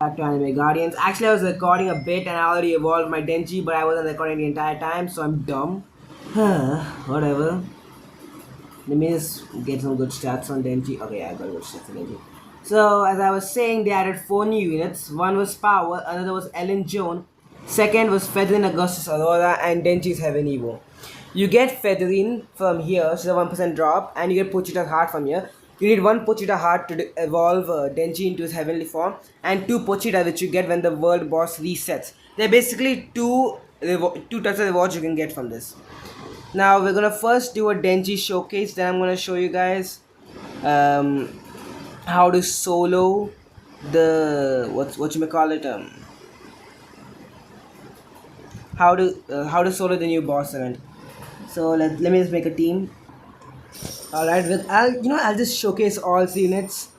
Back to Anime Guardians. Actually, I was recording a bit and I already evolved my Denji, but I wasn't recording the entire time, so I'm dumb. Whatever. Let me just get some good stats on Denji. Okay, I got good stats on Denji. So, as I was saying, they added 4 new units. One was Power, another was Ellen Joan, second was Featherin Augustus Aurora, and Denji's Heaven Evo. You get Featherin from here, so the 1% drop, and you get Pochita's Heart from here. You need one Pochita Heart to evolve Denji into his heavenly form, and 2 Pochita which you get when the world boss resets. There are basically two types of rewards you can get from this. Now we're gonna first do a Denji showcase, then I'm gonna show you guys um, how to solo the what you may call it how to solo the new boss event. So let me just make a team. All right, I'll just showcase all 3 units: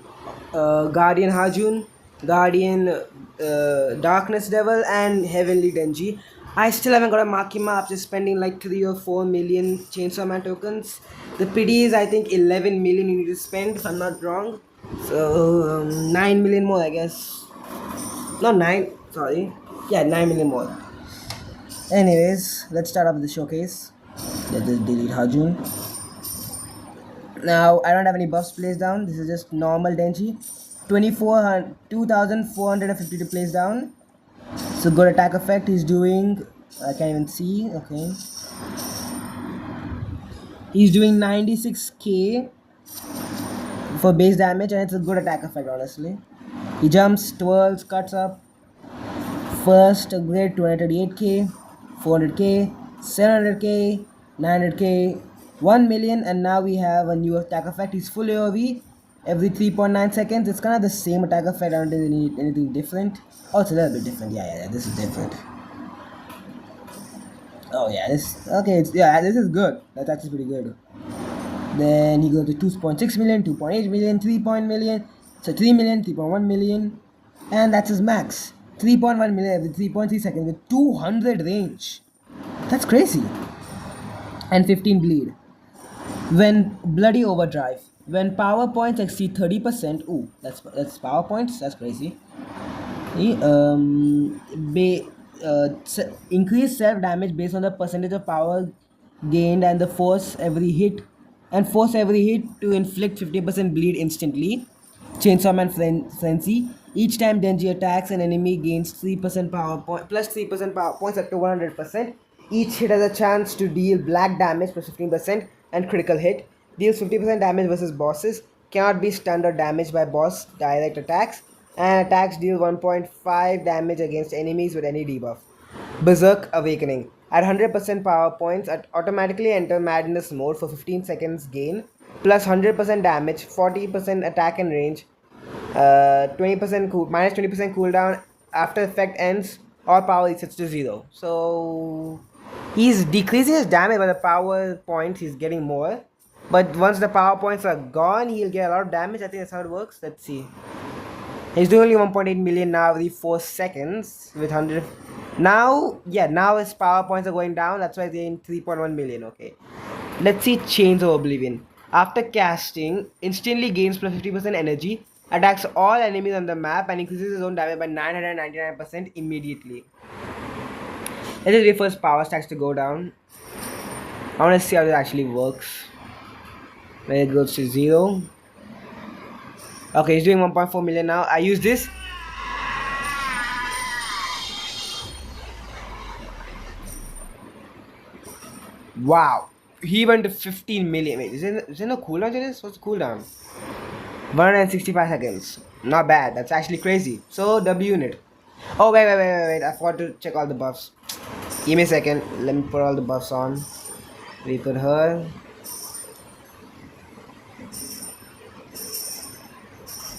Guardian Hajun, Guardian Darkness Devil, and Heavenly Denji. I still haven't got a Makima after spending like 3 or 4 million Chainsaw Man tokens. The PD is I think 11 million you need to spend if I'm not wrong. So 9 million more I guess. Not 9, sorry. Yeah, 9 million more. Anyways, let's start up with the showcase. Let's just delete Hajun. Now I don't have any buffs placed down. This is just normal Denji. 2,450 to place down. So good attack effect he's doing. I can't even see. Okay. He's doing 96k for base damage and it's a good attack effect honestly. He jumps, twirls, cuts up. First upgrade 238k, 400k, 700k, 900k, 1 million, and now we have a new attack effect. He's full AoV every 3.9 seconds. It's kind of the same attack effect. I don't think they need anything different. Oh, it's a little bit different. Yeah, this is different. Oh yeah, this is good. That's actually pretty good. Then he goes to 2.6 million, 2.8 million, 3 million, so 3 million, 3.1 million, and that's his max. 3.1 million every 3.3 seconds with 200 range. That's crazy. And 15 bleed. When bloody overdrive. When power points exceed 30%. Ooh, that's power points. That's crazy. Increase self damage based on the percentage of power gained and the force every hit to inflict 50% bleed instantly. Chainsaw Man Frenzy. Each time Denji attacks, an enemy gains 3% power point plus 3% power points up to 100%. Each hit has a chance to deal black damage plus 15% and critical hit. Deals 50% damage versus bosses. Cannot be stunned or damaged by boss direct attacks. And attacks deal 1.5 damage against enemies with any debuff. Berserk Awakening. At 100% power points, automatically enter Madness mode for 15 seconds gain, plus 100% damage, 40% attack and range, 20% minus 20% cooldown. After effect ends, all power resets to 0. So he's decreasing his damage by the power points, he's getting more. But once the power points are gone, he'll get a lot of damage. I think that's how it works. Let's see. He's doing only 1.8 million now every 4 seconds with 100. Now his power points are going down. That's why they're in 3.1 million. Okay. Let's see Chains of Oblivion. After casting, instantly gains plus 50% energy, attacks all enemies on the map, and increases his own damage by 999% immediately. Let's just wait for his power stacks to go down. I want to see how this actually works. When it goes to 0. Okay, he's doing 1.4 million now. I use this. Wow. He went to 15 million. Wait, is there no cooldown to this? What's the cooldown? 165 seconds. Not bad. That's actually crazy. So, W unit. Oh, wait. I forgot to check all the buffs. Give me a second. Let me put all the buffs on. We put her.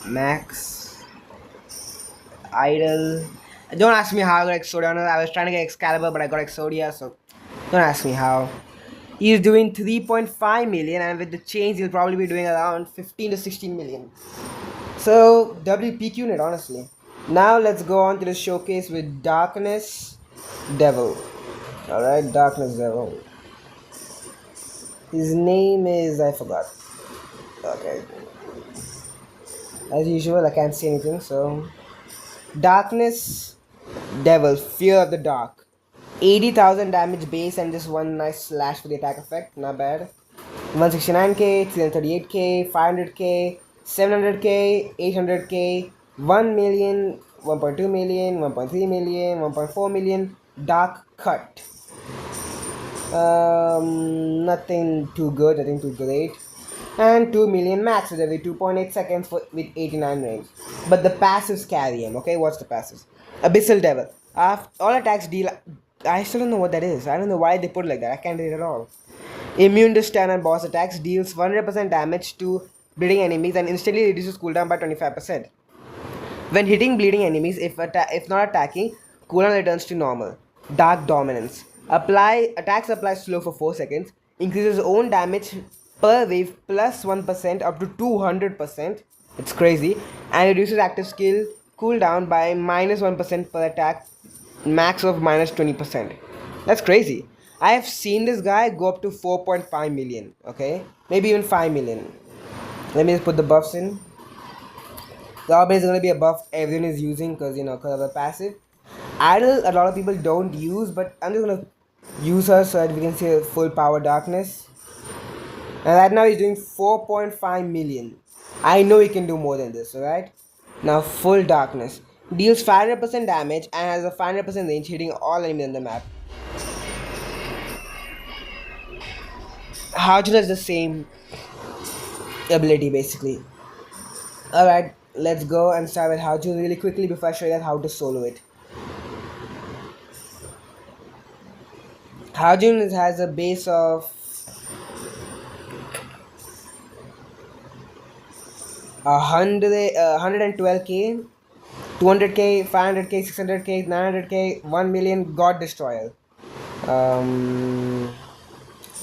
Max. Idol. Don't ask me how I got Exodia. I was trying to get Excalibur, but I got Exodia, so don't ask me how. He's doing 3.5 million, and with the change, he'll probably be doing around 15 to 16 million. So, WPQ unit, honestly. Now, let's go on to the showcase with Darkness Devil. Alright, Darkness Devil. His name is. I forgot. Okay. As usual, I can't see anything, so Darkness Devil, Fear of the Dark. 80,000 damage base and just one nice slash for the attack effect. Not bad. 169k, 338k, 500k, 700k, 800k, 1 million, 1.2 million, 1.3 million, 1.4 million. Dark Cut. Nothing too good, nothing too great. And 2 million max with every 2.8 seconds with 89 range. But the passives carry him, okay? What's the passives? Abyssal Devil. All attacks deal. I still don't know what that is. I don't know why they put it like that. I can't read it at all. Immune to stun and boss attacks, deals 100% damage to bleeding enemies and instantly reduces cooldown by 25%. When hitting bleeding enemies, if not attacking, cooldown returns to normal. Dark Dominance. Attacks apply slow for 4 seconds. Increases own damage per wave plus 1% up to 200%. It's crazy. And reduces active skill cooldown by minus 1% per attack. Max of minus 20%. That's crazy. I have seen this guy go up to 4.5 million. Okay? Maybe even 5 million. Let me just put the buffs in. Robin is going to be a buff everyone is using because because of the passive. Idle, a lot of people don't use, but I'm just going to use her so that we can see a full power darkness. And right now he's doing 4.5 million. I know he can do more than this, alright? Now full darkness. Deals 500% damage and has a 500% range, hitting all enemies on the map. Haujun has the same ability basically. Alright, let's go and start with Haujun really quickly before I show you guys how to solo it. Haujun has a base of 112k, 200k, 500k, 600k, 900k, 1 million God Destroyer.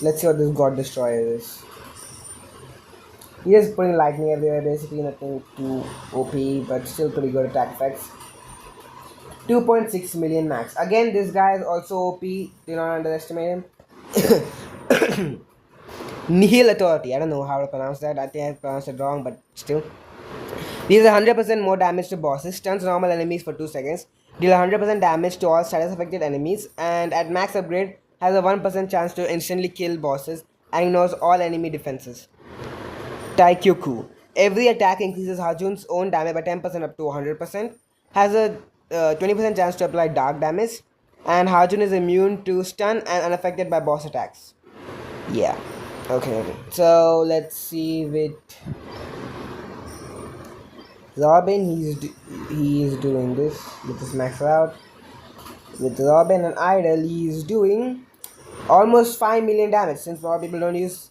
Let's see what this God Destroyer is. He is putting lightning everywhere, basically nothing too OP, but still pretty good attack effects. 2.6 million max. Again, this guy is also OP, do not underestimate him. Nihil Authority, I don't know how to pronounce that, I think I pronounced it wrong, but still. Deals 100% more damage to bosses, stuns normal enemies for 2 seconds, deal 100% damage to all status affected enemies, and at max upgrade has a 1% chance to instantly kill bosses and ignores all enemy defenses. Taikyoku. Every attack increases Haujun's own damage by 10% up to 100%, has a 20% chance to apply dark damage, and Haujun is immune to stun and unaffected by boss attacks. Yeah. Okay. So let's see with Robin. He's doing this. Let us max out. With Robin and Idol, he's doing almost 5 million damage. Since a lot of people don't use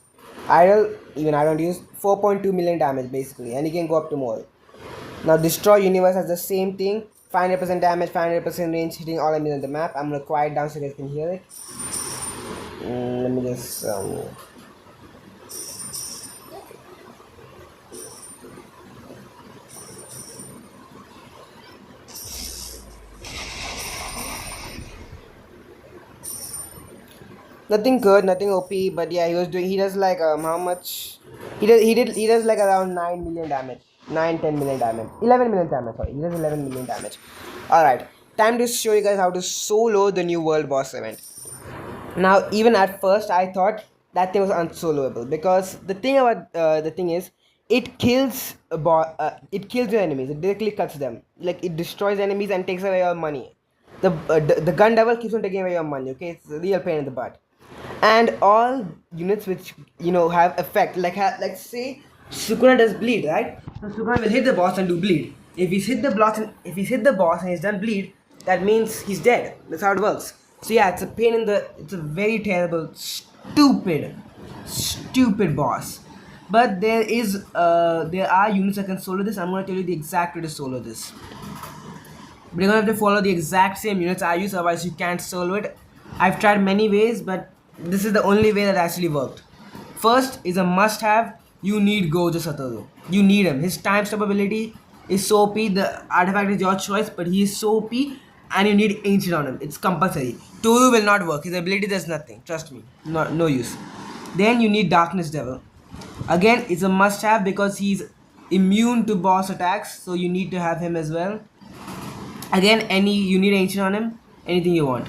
Idol, even I don't use 4.2 million damage basically, and he can go up to more. Now Destroy Universe has the same thing. 500% damage, 500% range, hitting all enemies on the map. I'm gonna quiet down so you guys can hear it. Let me just nothing good, nothing OP, but yeah, he does like how much? He does like around 9 million damage. 10 million damage. 11 million damage, sorry. He does 11 million damage. Alright. Time to show you guys how to solo the new world boss event. Now, even at first I thought that thing was unsoloable because the thing about the thing is it kills your enemies. It directly cuts them. Like it destroys enemies and takes away your money. The gun devil keeps on taking away your money, okay? It's a real pain in the butt. And all units which have effect, like say Sukuna does bleed, right? So Sukuna will hit the boss and do bleed. If he's hit the boss and he's done bleed, that means he's dead. That's how it works. So yeah, it's a very terrible, stupid boss. But there are units that can solo this. I'm gonna tell you the exact way to solo this. But you're gonna have to follow the exact same units I use, otherwise you can't solo it. I've tried many ways, but this is the only way that actually worked. First is a must-have. You need Gojo Satoru. You need him. His time stop ability is so OP. The artifact is your choice, but he is so OP, and you need Ancient on him. It's compulsory. Toru will not work. His ability does nothing. Trust me. No use. Then you need Darkness Devil. Again, it's a must-have because he's immune to boss attacks, so you need to have him as well. Again, any you need ancient on him, anything you want.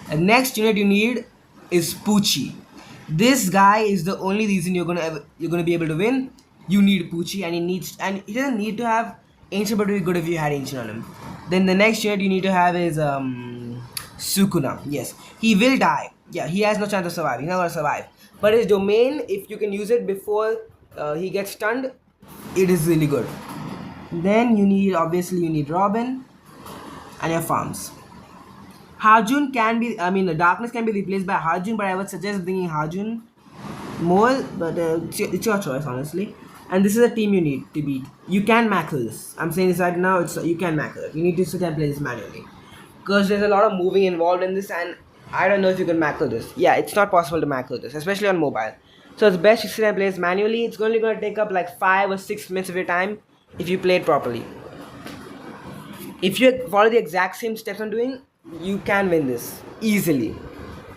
The next unit you need is Poochie. This guy is the only reason you're gonna be able to win. You need Poochie, and he doesn't need to have ancient, but it would be good if you had ancient on him. Then the next unit you need to have is Sukuna. Yes, he will die. Yeah, he has no chance to survive. He's not gonna survive. But his domain, if you can use it before he gets stunned, it is really good. Then obviously you need Robin and your farms. Harjun can be, I mean, Darkness can be replaced by Harjun, but I would suggest bringing Harjun more, but it's your choice, honestly. And this is a team you need to beat. You can macro this. I'm saying this right now, you can macro it. You need to sit and play this manually. Because there's a lot of moving involved in this, and I don't know if you can macro this. Yeah, it's not possible to macro this, especially on mobile. So it's best you sit and play this manually. It's only going to take up like 5 or 6 minutes of your time if you play it properly. If you follow the exact same steps I'm doing, you can win this easily.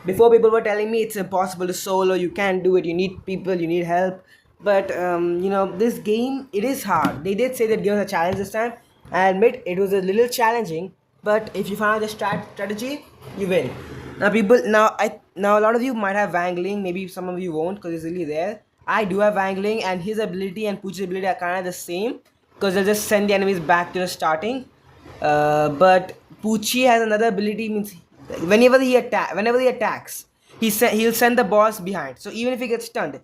Before, people were telling me it's impossible to solo, you can't do it, you need people, you need help. But this game, it is hard. They did say they'd give us a challenge this time. I admit it was a little challenging, but if you find out the strategy, you win. Now a lot of you might have Wangling, maybe some of you won't because it's really rare. I do have Wangling, and his ability and Pooch's ability are kind of the same because they'll just send the enemies back to the starting. But Poochie has another ability, means whenever he attacks, he'll send the boss behind. So even if he gets stunned,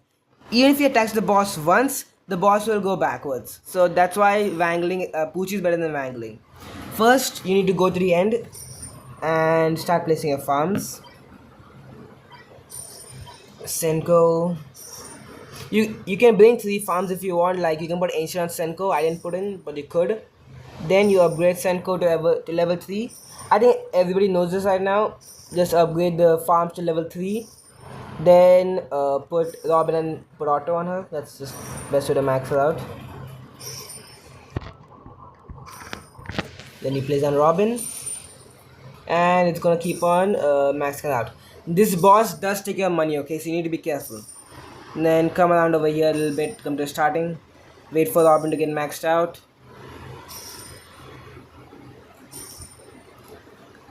even if he attacks the boss once, the boss will go backwards. So that's why Poochie is better than Wangling. First, you need to go to the end and start placing your farms. Senko. You can bring 3 farms if you want. Like you can put Ancient on Senko. I didn't put in, but you could. Then you upgrade Senko to level 3. I think everybody knows this right now. Just upgrade the farms to level 3. Then put Robin and put Otto on her. That's just best way to max her out. Then you place on Robin. And it's gonna keep on maxing out. This boss does take your money, okay? So you need to be careful. And then come around over here a little bit, come to starting. Wait for Robin to get maxed out.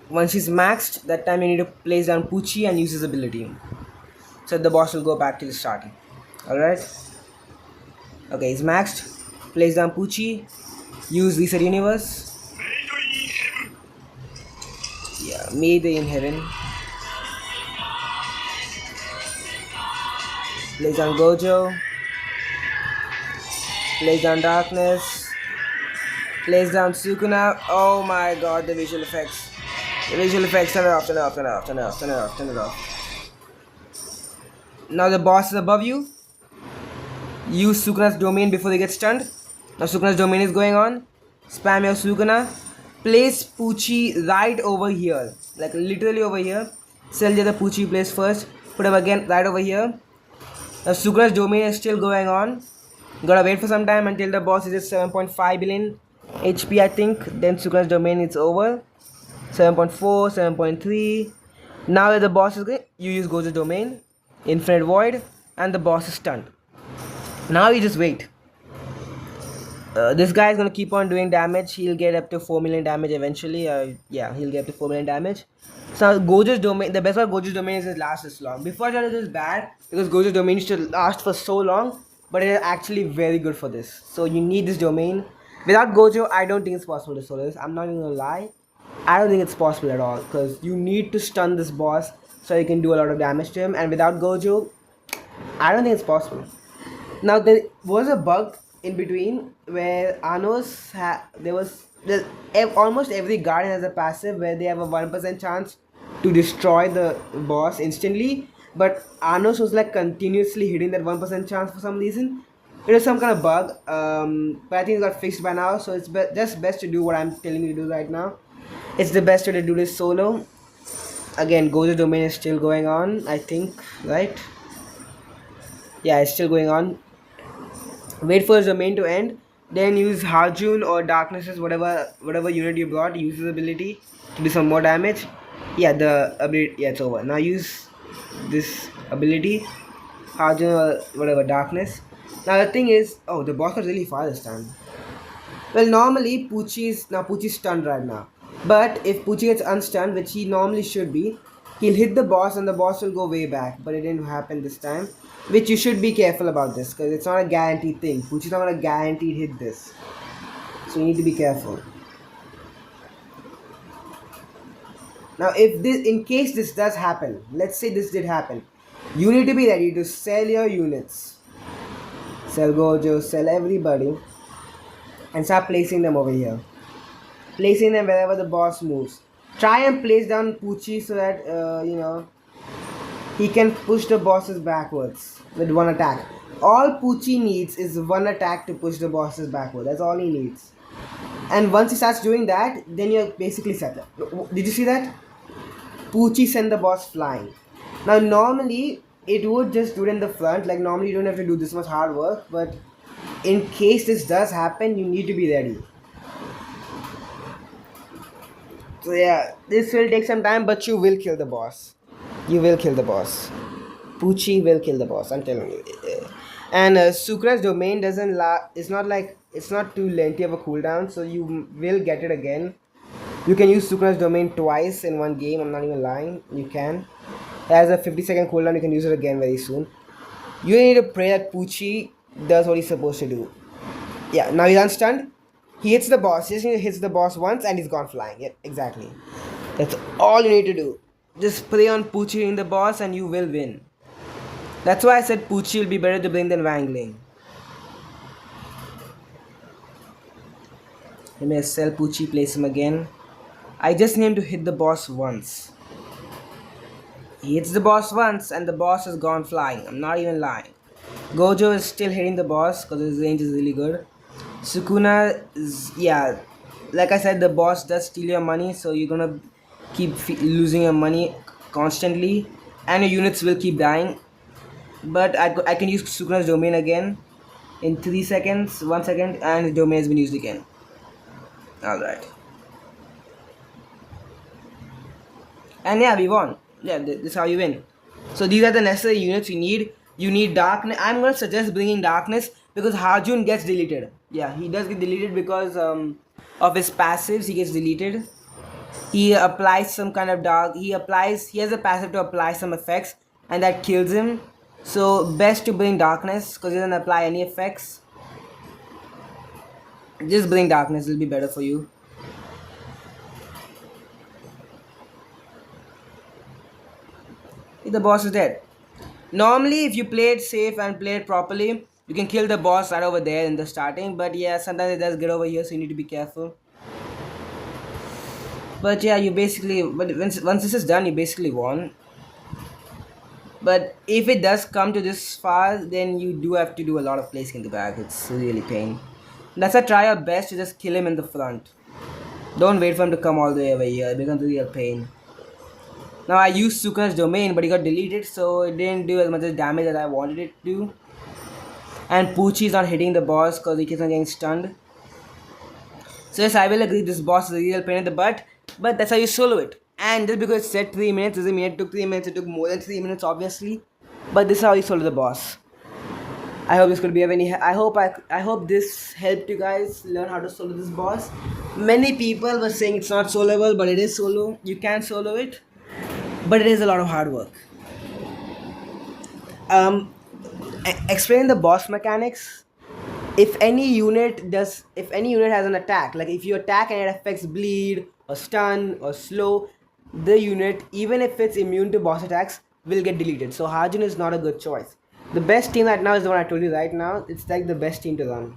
Once she's maxed, that time you need to place down Poochie and use his ability. So the boss will go back to the starting. Alright? Okay, he's maxed. Place down Poochie. Use Reset Universe. Yeah, Mayday in Heaven. Place down Gojo. Place down Darkness. Place down Sukuna. Oh my god, the visual effects. The visual effects, turn it off, turn it off, turn it off, turn it off, turn it off, turn it off. Now the boss is above you. Use Sukuna's domain before they get stunned. Now Sukuna's domain is going on. Spam your Sukuna. Place Poochie right over here. Like literally over here. Sell the other Poochie place first. Put him again right over here. Now Sukuna's domain is still going on. Gotta wait for some time until the boss is at 7.5 billion HP, I think. Then Sukuna's domain is over. 7.4, 7.3. Now that the boss is good, you use Gojo's domain, Infinite Void, and the boss is stunned. Now you just wait. This guy is gonna keep on doing damage. He'll get up to 4 million damage eventually. Yeah, he'll get up to 4 million damage. So Gojo's domain, the best part of Gojo's domain is it lasts this long. Before I thought it was bad because Gojo's domain used to last for so long, but it is actually very good for this. So you need this domain. Without Gojo, I don't think it's possible to solo this. I'm not even gonna lie. I don't think it's possible at all because you need to stun this boss so you can do a lot of damage to him, and without Gojo, I don't think it's possible. Now there was a bug in between where almost every guardian has a passive where they have a 1% chance to destroy the boss instantly, but Anos was like continuously hitting that 1% chance for some reason. It was some kind of bug, but I think it got fixed by now, so it's just best to do what I'm telling you to do right now. It's the best way to do this solo. Again, Gojo domain is still going on, I think, right? Yeah, it's still going on. Wait for his domain to end. Then use Harjun or Darknesses, whatever unit you brought. Use his ability to do some more damage. Yeah, the ability. Yeah, it's over. Now use this ability, Harjun or whatever, Darkness. Now the thing is, the boss was really far this time. Well, normally Poochie's stunned right now. But if Pucci gets unstunned, which he normally should be, he'll hit the boss and the boss will go way back. But it didn't happen this time. Which you should be careful about this because it's not a guaranteed thing. Pucci's not gonna guaranteed hit this. So you need to be careful. Now if this, in case this does happen, let's say this did happen, you need to be ready to sell your units. Sell Gojo, sell everybody. And start placing them over here. Placing them wherever the boss moves. Try and place down Pucci so that, he can push the bosses backwards with one attack. All Pucci needs is one attack to push the bosses backward. That's all he needs. And once he starts doing that, then you're basically set. Did you see that? Pucci sent the boss flying. Now normally it would just do it in the front. Like normally you don't have to do this much hard work. But in case this does happen, you need to be ready. So yeah, this will take some time, but you will kill the boss. You will kill the boss. Pucci will kill the boss. I'm telling you. And Sukra's domain doesn't it's not like it's not too lengthy of a cooldown, so you will get it again. You can use Sukra's domain twice in one game. I'm not even lying. You can. It has a 50-second cooldown. You can use it again very soon. You need to pray that Pucci does what he's supposed to do. Yeah. Now he's unstunned. He hits the boss. He just hits the boss once and he's gone flying. Yeah, exactly. That's all you need to do. Just pray on Pucci in the boss and you will win. That's why I said Pucci will be better to bring than Wangling. Let me sell Pucci, place him again. I just need him to hit the boss once. He hits the boss once and the boss has gone flying. I'm not even lying. Gojo is still hitting the boss because his range is really good. Sukuna is, yeah, like I said, the boss does steal your money, so you're gonna keep losing your money constantly and your units will keep dying. But I can use Sukuna's domain again in 3 seconds, 1 second, and his domain has been used again. Alright. And yeah, we won. Yeah, this is how you win. So these are the necessary units you need. You need Darkness. I'm gonna suggest bringing Darkness because Harjun gets deleted. Yeah, he does get deleted because of his passives. He gets deleted. He applies some kind of dark. He has a passive to apply some effects, and that kills him. So best to bring Darkness because he doesn't apply any effects. Just bring Darkness. It'll be better for you. The boss is dead. Normally, if you play it safe and play it properly, you can kill the boss right over there in the starting. But yeah, sometimes it does get over here, so you need to be careful. But yeah, you basically, once this is done, you basically won. But if it does come to this far, then you do have to do a lot of placing in the back. It's really pain. That's why try your best to just kill him in the front. Don't wait for him to come all the way over here. It becomes a real pain. Now I used Sukuna's domain, but he got deleted, so it didn't do as much damage as I wanted it to. And Pucci is not hitting the boss because he keeps on getting stunned. So yes, I will agree this boss is a real pain in the butt, but that's how you solo it. And just because it said 3 minutes doesn't mean it took 3 minutes, it took more than 3 minutes obviously. But this is how you solo the boss. I hope this could be of any I hope this helped you guys learn how to solo this boss. Many people were saying it's not soloable, but it is solo. You can solo it. But it is a lot of hard work. Explain the boss mechanics. If any unit has an attack, like if you attack and it affects bleed or stun or slow, the unit, even if it's immune to boss attacks, will get deleted. So Harjun is not a good choice. The best team right now is the one I told you right now. It's like the best team to run.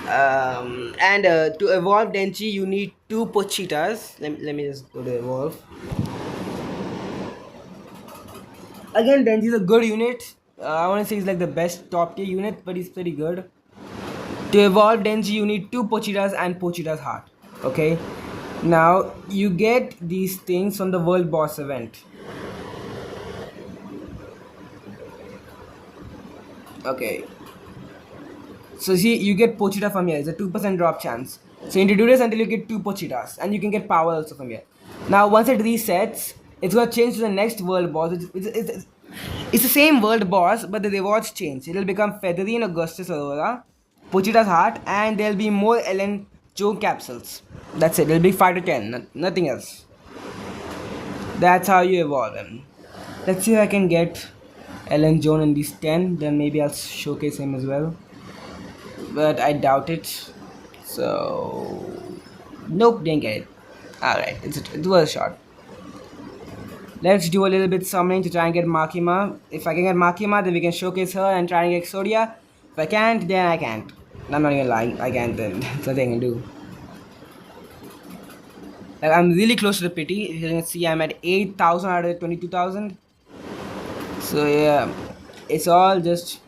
To evolve Denji, you need 2 Pochitas. Let me just go to evolve. Again, Denji is a good unit. I want to say he's like the best top tier unit, but he's pretty good. To evolve Denji, you need 2 Pochitas and Pochita's heart. Okay. Now you get these things from the world boss event. Okay. So see, you get Pochita from here. It's a 2% drop chance. So you need to do this until you get 2 Pochitas, and you can get power also from here. Now once it resets, it's gonna change to the next world boss. It's the same world boss, but the rewards change. It'll become Feathery and Augustus Aurora, Pochita's heart, and there'll be more Ellen Joe capsules. That's it. It'll be 5 to 10. Nothing else. That's how you evolve him. Let's see if I can get Ellen Jones in these 10. Then maybe I'll showcase him as well. But I doubt it. So. Nope, didn't get it. Alright, it was a shot. Let's do a little bit summoning to try and get Makima. If I can get Makima, then we can showcase her and try and get Exodia. If I can't, then I can't. I'm not even lying. I can't, then that's nothing I can do. Like, I'm really close to the pity. You can see I'm at 8,000 out of 22,000. So yeah, it's all just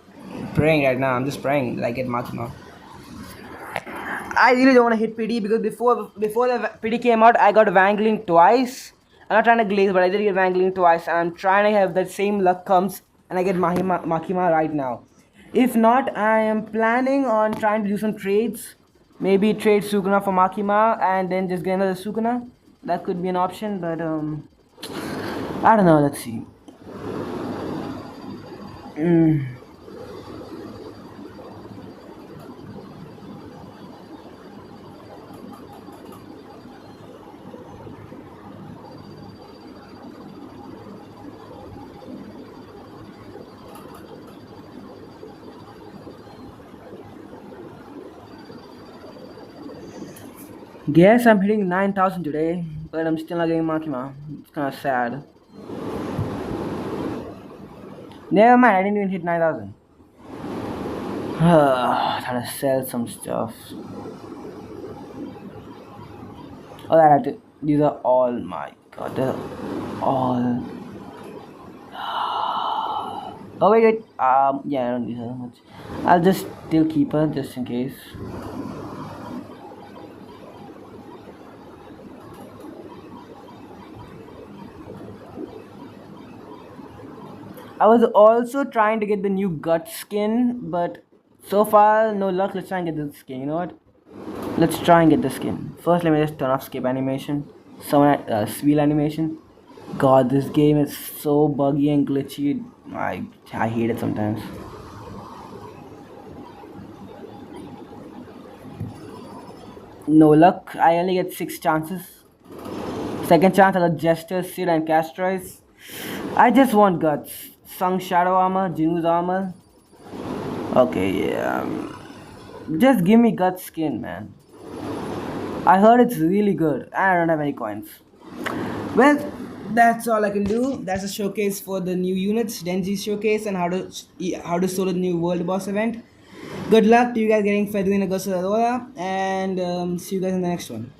praying right now. I'm just praying that I get Makima. I really don't want to hit pity because before the pity came out, I got Wangling twice. I'm not trying to glaze, but I did get Wangling twice, and I'm trying to have that same luck comes and I get Makima right now. If not, I am planning on trying to do some trades. Maybe trade Sukuna for Makima and then just get another Sukuna. That could be an option, but I don't know. Let's see. Guess I'm hitting 9,000 today, but I'm still not getting Makima. It's kind of sad. Never mind, I didn't even hit 9,000. Trying to sell some stuff. Oh, that I have to. These are all my god. They're all. Oh wait. Yeah, I don't need her much. I'll just still keep her just in case. I was also trying to get the new gut skin, but so far no luck. Let's try and get the skin. You know what? Let's try and get the skin. First, let me just turn off skip animation. Wheel animation. God, this game is so buggy and glitchy. I hate it sometimes. No luck. I only get 6 chances. Second chance, I got Jester, Sid, and Castroids. I just want guts. Sung Shadow Armor, Jinu's Armor. Okay, yeah. Just give me gut skin, man. I heard it's really good, and I don't have any coins. Well, that's all I can do. That's a showcase for the new units, Denji showcase, and how to solo the new world boss event. Good luck to you guys getting Fedwin Agosta Aurora, and see you guys in the next one.